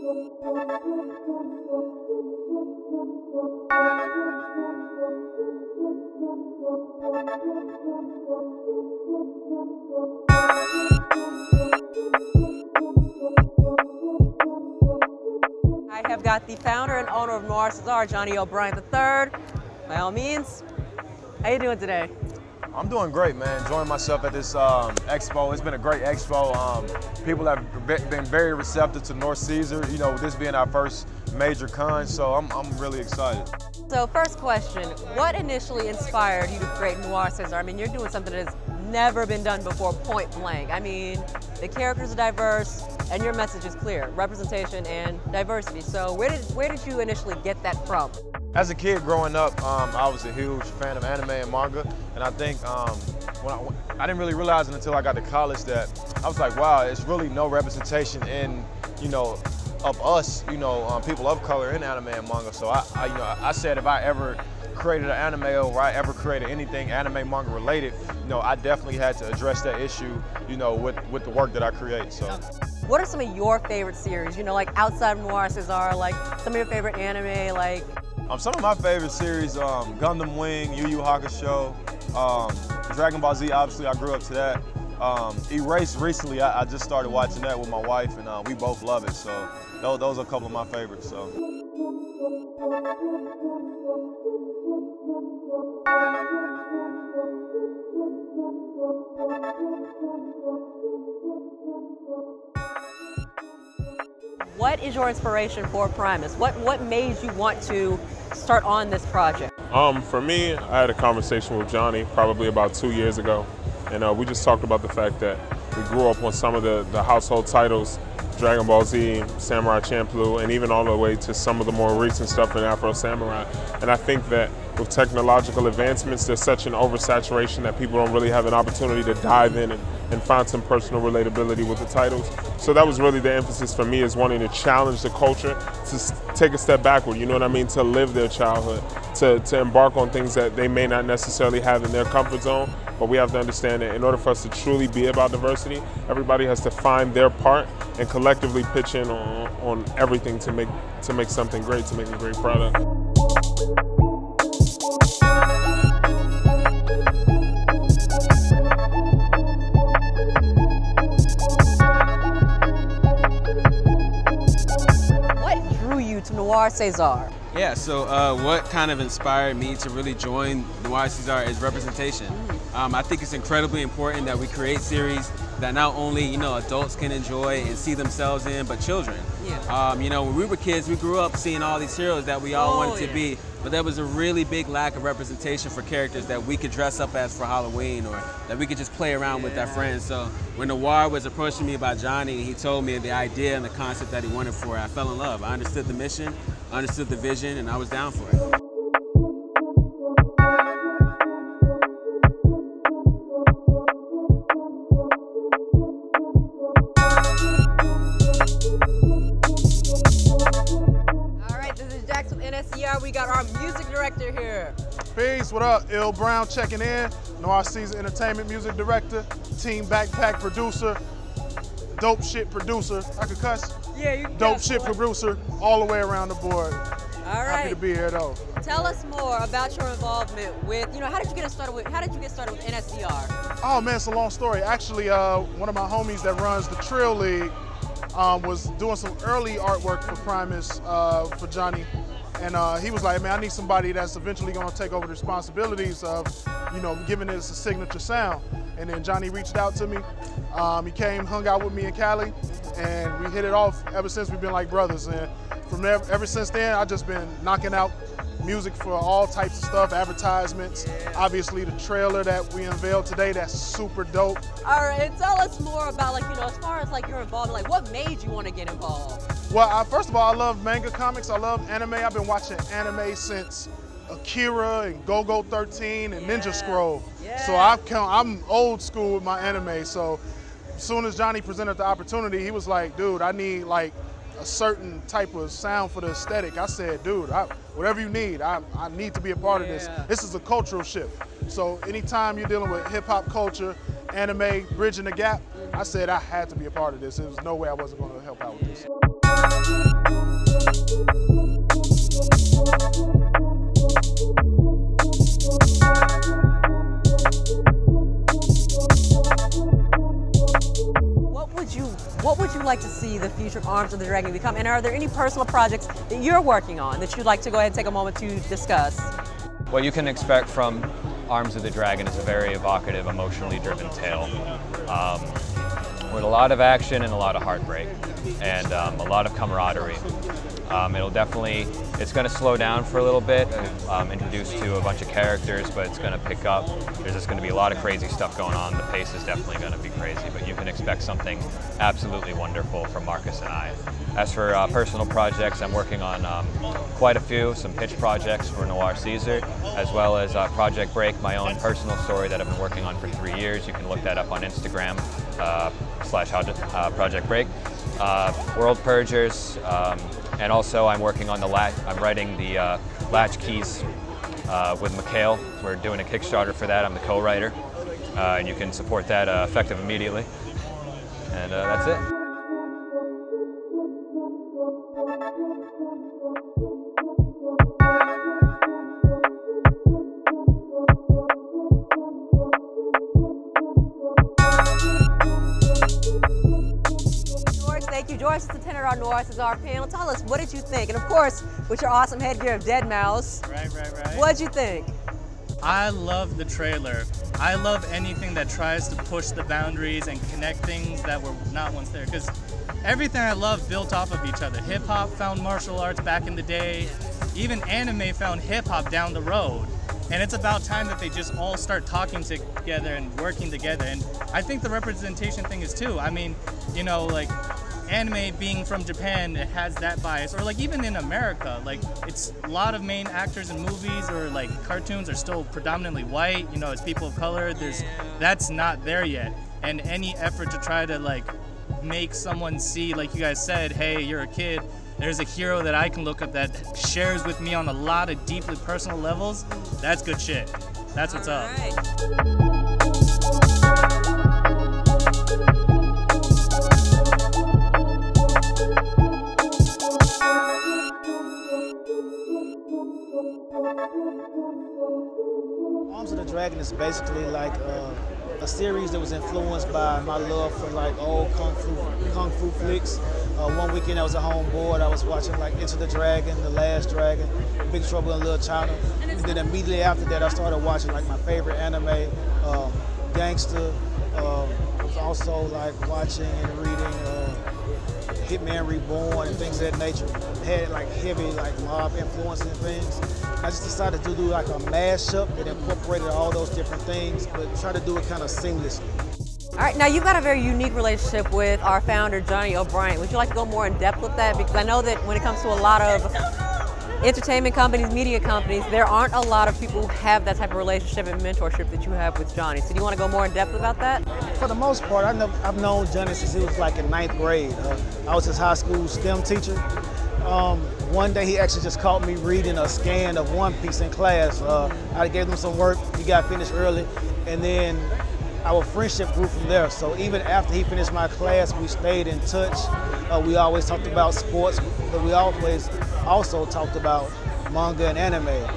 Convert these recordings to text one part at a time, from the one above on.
I have got the founder and owner of NSZR, Johnny O'Brien III. By all means, how you doing today? I'm doing great, man. Enjoying myself at this expo. It's been a great expo. People have been very receptive to NSZR, you know, this being our first major con, so I'm really excited. So first question, what initially inspired you to create NSZR? I mean, you're doing something that has never been done before, point blank. I mean, the characters are diverse and your message is clear, representation and diversity. So where did you initially get that from? As a kid growing up, I was a huge fan of anime and manga, and I think I didn't really realize it until I got to college that I was like, wow, it's really no representation in, you know, of us, you know, people of color in anime and manga. So I said if I ever created an anime or I ever created anything anime manga related, you know, I definitely had to address that issue, you know, with the work that I create. So. What are some of your favorite series? You know, like outside of NSZR, like some of your favorite anime, like. Some of my favorite series, Gundam Wing, Yu Yu Hakusho, Dragon Ball Z, obviously I grew up to that. Erased recently, I just started watching that with my wife and we both love it, so those are a couple of my favorites. So. What is your inspiration for Primus? What made you want to start on this project? For me, I had a conversation with Johnny probably about 2 years ago, and we just talked about the fact that we grew up on some of the household titles, Dragon Ball Z, Samurai Champloo, and even all the way to some of the more recent stuff in Afro Samurai. And I think that with technological advancements, there's such an oversaturation that people don't really have an opportunity to dive in and find some personal relatability with the titles. So that was really the emphasis for me, is wanting to challenge the culture to take a step backward, you know what I mean, to live their childhood, to embark on things that they may not necessarily have in their comfort zone. But we have to understand that in order for us to truly be about diversity, everybody has to find their part and collectively pitch in on everything to make something great, to make a great product. What drew you to NSZR? Yeah, so what kind of inspired me to really join NSZR is representation. I think it's incredibly important that we create series that not only, you know, adults can enjoy and see themselves in, but children. Yeah. You know, when we were kids, we grew up seeing all these heroes that we all wanted to be, but there was a really big lack of representation for characters that we could dress up as for Halloween or that we could just play around with our friends. So when Noir was approaching me about Johnny and he told me the idea and the concept that he wanted for it, I fell in love. I understood the mission, understood the vision, and I was down for it. NSZR, we got our music director here. Peace, what up? Ill Brown checking in. NSZR Entertainment music director, team backpack producer, dope shit producer. I could cuss? Yeah, you can. Dope shit producer, all the way around the board. All right. Happy to be here though. Tell us more about your involvement with, you know, how did you get started with NSZR? Oh man, it's a long story. Actually, one of my homies that runs the Trill League was doing some early artwork for Primus for Johnny. And he was like, man, I need somebody that's eventually going to take over the responsibilities of, you know, giving this a signature sound. And then Johnny reached out to me. He came, hung out with me in Cali, and we hit it off. Ever since, we've been like brothers. And from there, ever since then, I've just been knocking out music for all types of stuff, advertisements. Yeah. Obviously, the trailer that we unveiled today, that's super dope. All right, and tell us more about, like, you know, as far as like your involvement, like what made you want to get involved? Well, first of all, I love manga comics. I love anime. I've been watching anime since Akira and Go-Go 13 and Ninja Scroll. Yeah. So I'm old school with my anime. So as soon as Johnny presented the opportunity, he was like, dude, I need like a certain type of sound for the aesthetic. I said, dude, whatever you need, I need to be a part of this. This is a cultural shift. So anytime you're dealing with hip hop culture, anime, bridging the gap, I said I had to be a part of this. There was no way I wasn't going to help out with this. What would you like to see the future of Arms of the Dragon become? And are there any personal projects that you're working on that you'd like to go ahead and take a moment to discuss? What you can expect from Arms of the Dragon is a very evocative, emotionally driven tale with a lot of action and a lot of heartbreak and a lot of camaraderie. It's going to slow down for a little bit, introduced to a bunch of characters, but it's going to pick up. There's just going to be a lot of crazy stuff going on. The pace is definitely going to be crazy, but you can expect something absolutely wonderful from Marcus and I. As for personal projects, I'm working on quite a few, some pitch projects for Noir Caesar, as well as Project Break, my own personal story that I've been working on for 3 years. You can look that up on Instagram, /Project Break. World Purgers, and also I'm working on I'm writing the Latch Keys with Mikhail. We're doing a Kickstarter for that. I'm the co-writer, and you can support that effective immediately. And that's it. Thank you, George. It's the tenor on NSZR panel. Tell us, what did you think? And of course, with your awesome headgear of Dead Mouse. Right. What'd you think? I love the trailer. I love anything that tries to push the boundaries and connect things that were not once there. Because everything I love built off of each other. Hip hop found martial arts back in the day. Even anime found hip hop down the road. And it's about time that they just all start talking together and working together. And I think the representation thing is too. I mean, you know, like, anime being from Japan, it has that bias, or like even in America, like it's a lot of main actors in movies or like cartoons are still predominantly white, you know, as people of color, that's not there yet. And any effort to try to like make someone see, like you guys said, hey, you're a kid, there's a hero that I can look up that shares with me on a lot of deeply personal levels, that's good shit. That's what's up. Arms of the Dragon is basically like a series that was influenced by my love for like old kung fu flicks. One weekend I was at home bored, I was watching like Enter the Dragon, The Last Dragon, Big Trouble in Little China. And then immediately after that I started watching like my favorite anime, Gangster. I was also like watching and reading Hitman Reborn and things of that nature. Had like heavy like mob influence and things. I just decided to do like a mashup that incorporated all those different things, but try to do it kind of seamlessly. All right, now you've got a very unique relationship with our founder, Johnny O'Brien. Would you like to go more in depth with that? Because I know that when it comes to a lot of entertainment companies, media companies, there aren't a lot of people who have that type of relationship and mentorship that you have with Johnny. So do you want to go more in depth about that? For the most part, I've known Johnny since he was like in 9th grade. I was his high school STEM teacher. One day he actually just caught me reading a scan of One Piece in class. I gave him some work, he got finished early, and then our friendship grew from there. So even after he finished my class, we stayed in touch. We always talked about sports, but we always also talked about manga and anime.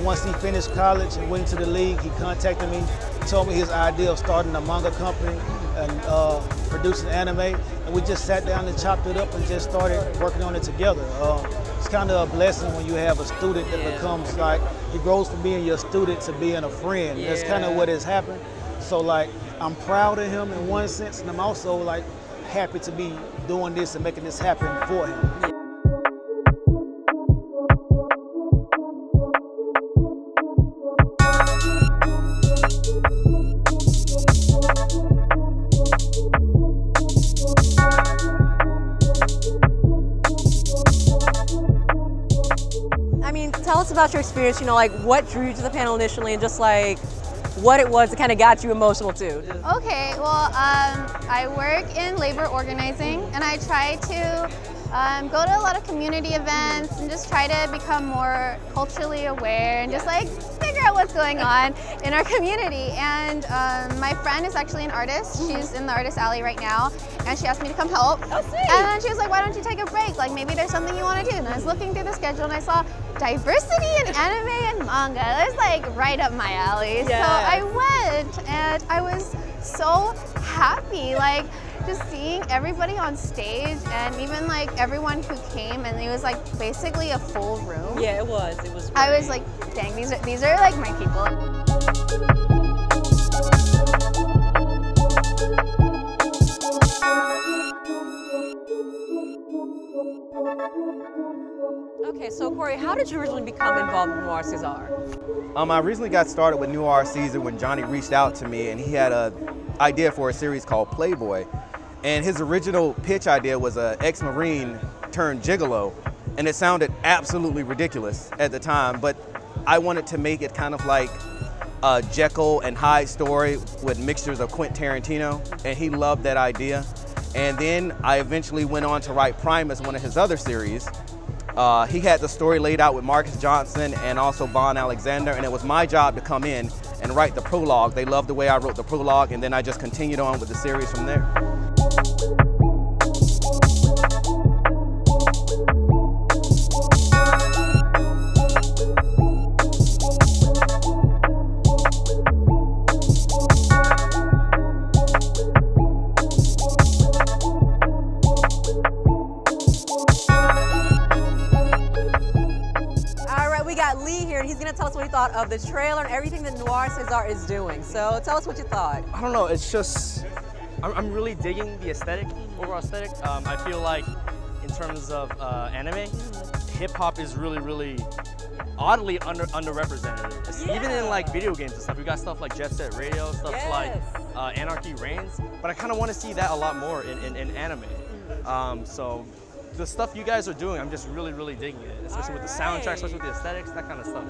Once he finished college and went into the league, he contacted me, told me his idea of starting a manga company and producing anime, and we just sat down and chopped it up and just started working on it together. It's kind of a blessing when you have a student that becomes like, he grows from being your student to being a friend. That's kind of what has happened. So like, I'm proud of him in one sense, and I'm also like happy to be doing this and making this happen for him. I mean, tell us about your experience, you know, like what drew you to the panel initially and just like what it was that kind of got you emotional too. Okay, well, I work in labor organizing and I try to go to a lot of community events and just try to become more culturally aware and just like figure out what's going on in our community. And my friend is actually an artist. She's in the Artist Alley right now. and she asked me to come help. Oh, sweet. And then she was like, why don't you take a break? Like, maybe there's something you want to do. And I was looking through the schedule and I saw diversity in anime and manga. That was like right up my alley. Yes. So I went and I was so happy. Like, just seeing everybody on stage and even like everyone who came, and it was like basically a full room. Yeah, it was. It was. I was like, dang, these are like my people. Okay, so Corey, how did you originally become involved with NSZR? I originally got started with NSZR when Johnny reached out to me, and he had an idea for a series called Playboy. And his original pitch idea was an ex-Marine turned gigolo, and it sounded absolutely ridiculous at the time, but I wanted to make it kind of like a Jekyll and Hyde story with mixtures of Quentin Tarantino, and he loved that idea. And then I eventually went on to write Primus, one of his other series. He had the story laid out with Marcus Johnson and also Vaughn Alexander, and it was my job to come in and write the prologue. They loved the way I wrote the prologue, and then I just continued on with the series from there. He's going to tell us what he thought of the trailer and everything that NSZR is doing. So tell us what you thought. I don't know, it's just, I'm really digging the aesthetic, overall aesthetic. I feel like in terms of anime, hip-hop is really oddly underrepresented. Even in like video games and stuff. We got stuff like Jet Set Radio, stuff like Anarchy Reigns, but I kind of want to see that a lot more in anime. So the stuff you guys are doing, I'm just really digging it, especially with the soundtrack, especially with the aesthetics, that kind of stuff.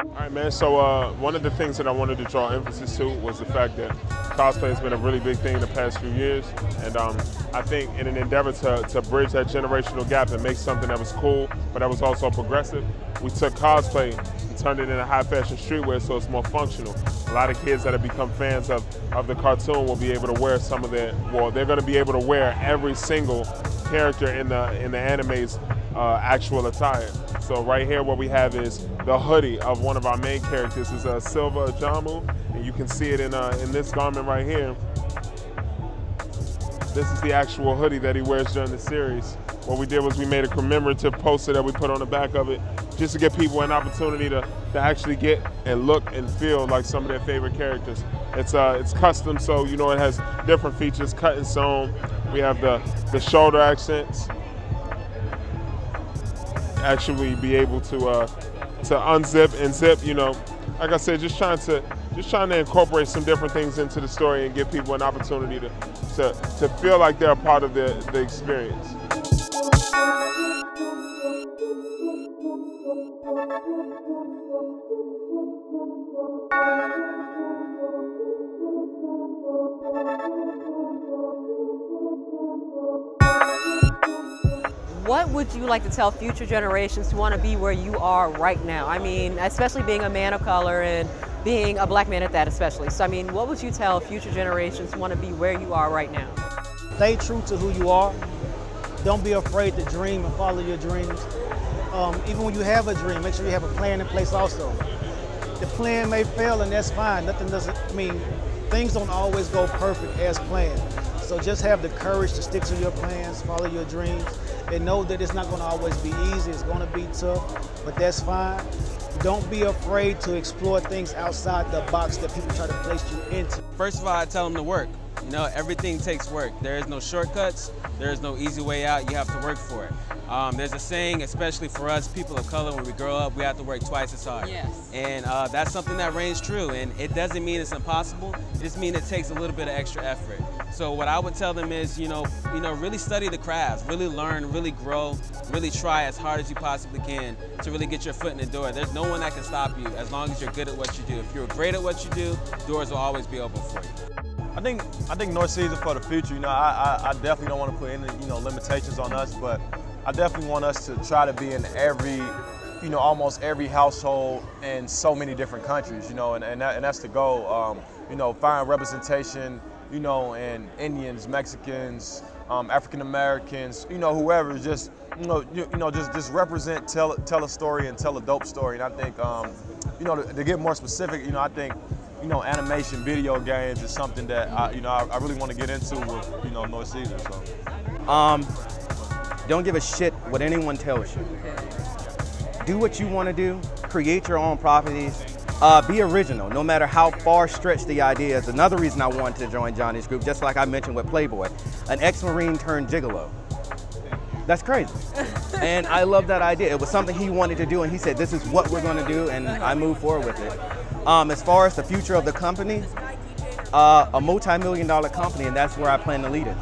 All right, man, so one of the things that I wanted to draw emphasis to was the fact that cosplay has been a really big thing in the past few years, and I think in an endeavor to bridge that generational gap and make something that was cool, but that was also progressive, we took cosplay and turned it into high fashion streetwear so it's more functional. A lot of kids that have become fans of the cartoon will be able to wear some of their, well, they're going to be able to wear every single character in the anime's actual attire. So right here what we have is the hoodie of one of our main characters. Is a Silva Ajamu, and you can see it in this garment right here. This is the actual hoodie that he wears during the series. What we did was we made a commemorative poster that we put on the back of it just to give people an opportunity to actually get and look and feel like some of their favorite characters. It's custom, so you know it has different features, cut and sewn. We have the shoulder accents. Actually be able to unzip and zip, you know. Like I said, just trying to incorporate some different things into the story and give people an opportunity to feel like they're a part of the experience. What would you like to tell future generations who want to be where you are right now? I mean, especially being a man of color and being a black man at that especially. So I mean, what would you tell future generations who want to be where you are right now? Stay true to who you are. Don't be afraid to dream and follow your dreams. Even when you have a dream, make sure you have a plan in place also. The plan may fail and that's fine. Nothing doesn't, I mean, things don't always go perfect as planned. So just have the courage to stick to your plans, follow your dreams, and know that it's not going to always be easy. It's going to be tough, but that's fine. Don't be afraid to explore things outside the box that people try to place you into. First of all, I tell them to work. You know, everything takes work. There is no shortcuts. There is no easy way out. You have to work for it. There's a saying, especially for us people of color, when we grow up, we have to work twice as hard. Yes. And that's something that reigns true. And it doesn't mean it's impossible. It just means it takes a little bit of extra effort. So what I would tell them is, you know, really study the crafts, really learn, really grow, really try as hard as you possibly can to really get your foot in the door. There's no one that can stop you as long as you're good at what you do. If you're great at what you do, doors will always be open for you. I think NSZR for the future, you know, I definitely don't want to put any, you know, limitations on us, but I definitely want us to try to be in every you know, almost every household in so many different countries, you know, and that's the goal. You know, find representation, you know, in Indians, Mexicans, African Americans, you know, whoever, just just represent, tell a story and tell a dope story. And I think, you know, to get more specific, you know, I think, you know, animation, video games is something that I really want to get into with, you know, NSZR. So, don't give a shit what anyone tells you. Do what you want to do. Create your own properties. Be original, no matter how far stretched the idea is. Another reason I wanted to join Johnny's group, just like I mentioned with Playboy, an ex-Marine turned gigolo. That's crazy. And I love that idea. It was something he wanted to do, and he said, this is what we're going to do, and I moved forward with it. As far as the future of the company, a multi-million-dollar company, and that's where I plan to lead it.